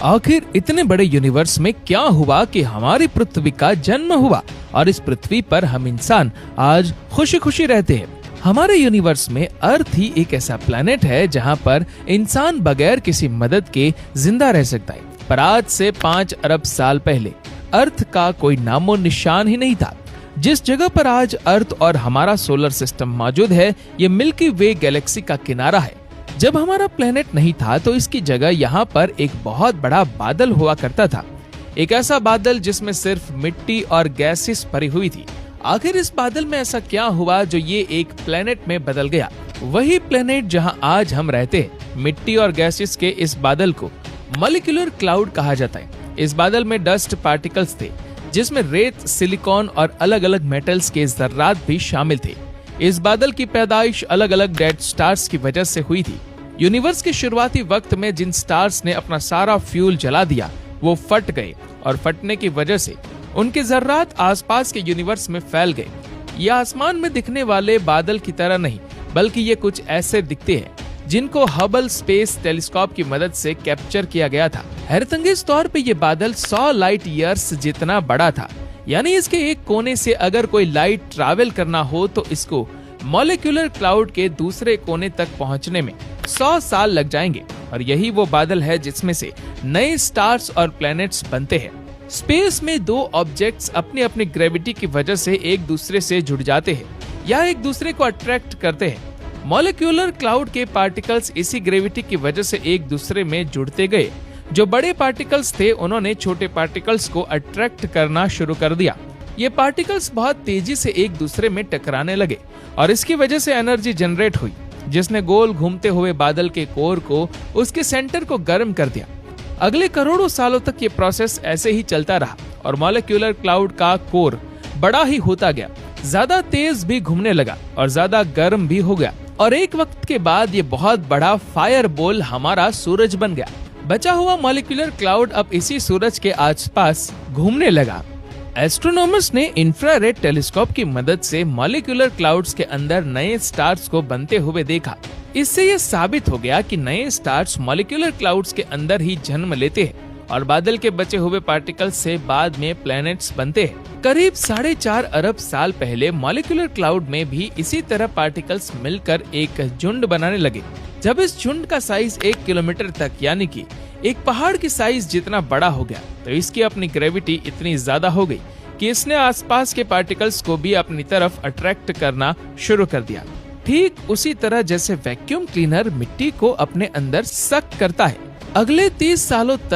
आखिर इतने बड़े यूनिवर्स में क्या हुआ कि हमारी पृथ्वी का जन्म हुआ और इस पृथ्वी पर हम इंसान आज खुशी खुशी रहते हैं। हमारे यूनिवर्स में अर्थ ही एक ऐसा प्लेनेट है जहां पर इंसान बगैर किसी मदद के जिंदा रह सकता है। पर आज से 5 अरब साल पहले अर्थ का कोई नामो निशान ही नहीं था। जिस जगह पर आज अर्थ और हमारा सोलर सिस्टम मौजूद है, ये मिल्की वे गैलेक्सी का किनारा है। जब हमारा प्लेनेट नहीं था तो इसकी जगह यहाँ पर एक बहुत बड़ा बादल हुआ करता था। एक ऐसा बादल जिसमें सिर्फ मिट्टी और गैसेस भरी हुई थी। आखिर इस बादल में ऐसा क्या हुआ जो ये एक प्लेनेट में बदल गया? वही प्लेनेट जहाँ आज हम रहते हैं। मिट्टी और गैसेस के इस बादल को मॉलिक्यूलर क्लाउड कहा जाता है। इस बादल में डस्ट पार्टिकल्स थे जिसमें रेत, सिलिकॉन और अलग अलग मेटल्स के जर्रात भी शामिल थे। इस बादल की पैदाइश अलग अलग डेड स्टार्स की वजह से हुई थी। यूनिवर्स के शुरुआती वक्त में जिन स्टार्स ने अपना सारा फ्यूल जला दिया वो फट गए और फटने की वजह से उनके जर्रात आसपास के यूनिवर्स में फैल गए। ये आसमान में दिखने वाले बादल की तरह नहीं, बल्कि ये कुछ ऐसे दिखते हैं जिनको हबल स्पेस टेलीस्कोप की मदद से कैप्चर किया गया था। हैरतअंगेज तौर पे ये बादल 100 लाइट ईयर्स जितना बड़ा था। यानी इसके एक कोने से अगर कोई लाइट ट्रैवल करना हो तो इसको मॉलिक्यूलर क्लाउड के दूसरे कोने तक पहुंचने में 100 साल लग जाएंगे। और यही वो बादल है जिसमें से नए स्टार्स और प्लैनेट्स बनते हैं। स्पेस में दो ऑब्जेक्ट्स अपनी अपनी ग्रेविटी की वजह से एक दूसरे से जुड़ जाते हैं या एक दूसरे को अट्रैक्ट करते हैं। मॉलिक्यूलर क्लाउड के पार्टिकल्स इसी ग्रेविटी की वजह से एक दूसरे में जुड़ते गए। जो बड़े पार्टिकल्स थे उन्होंने छोटे पार्टिकल्स को अट्रैक्ट करना शुरू कर दिया। ये पार्टिकल्स बहुत तेजी से एक दूसरे में टकराने लगे और इसकी वजह से एनर्जी जनरेट हुई जिसने गोल घूमते हुए बादल के कोर को, उसके सेंटर को गर्म कर दिया। अगले करोड़ों सालों तक ये प्रोसेस ऐसे ही चलता रहा और मॉलिक्यूलर क्लाउड का कोर बड़ा ही होता गया, ज्यादा तेज भी घूमने लगा और ज्यादा गर्म भी हो गया। और एक वक्त के बाद ये बहुत बड़ा फायर बॉल हमारा सूरज बन गया। बचा हुआ मॉलिक्यूलर क्लाउड अब इसी सूरज के आसपास घूमने लगा। एस्ट्रोनॉमर्स ने इंफ्रारेड टेलीस्कोप की मदद से मॉलिक्यूलर क्लाउड्स के अंदर नए स्टार्स को बनते हुए देखा। इससे यह साबित हो गया कि नए स्टार्स मॉलिक्यूलर क्लाउड्स के अंदर ही जन्म लेते हैं और बादल के बचे हुए पार्टिकल्स से बाद में प्लैनेट्स बनते हैं। करीब 4.5 अरब साल पहले मॉलिक्यूलर क्लाउड में भी इसी तरह पार्टिकल्स मिलकर एक झुंड बनाने लगे। जब इस झुंड का साइज 1 किलोमीटर तक यानी कि एक पहाड़ की साइज जितना बड़ा हो गया तो इसकी अपनी ग्रेविटी इतनी ज्यादा हो गई कि इसने आसपास के पार्टिकल्स को भी अपनी तरफ अट्रैक्ट करना शुरू कर दिया। ठीक उसी तरह जैसे वैक्यूम क्लीनर मिट्टी को अपने अंदर सक करता है। अगले 30 सालों तक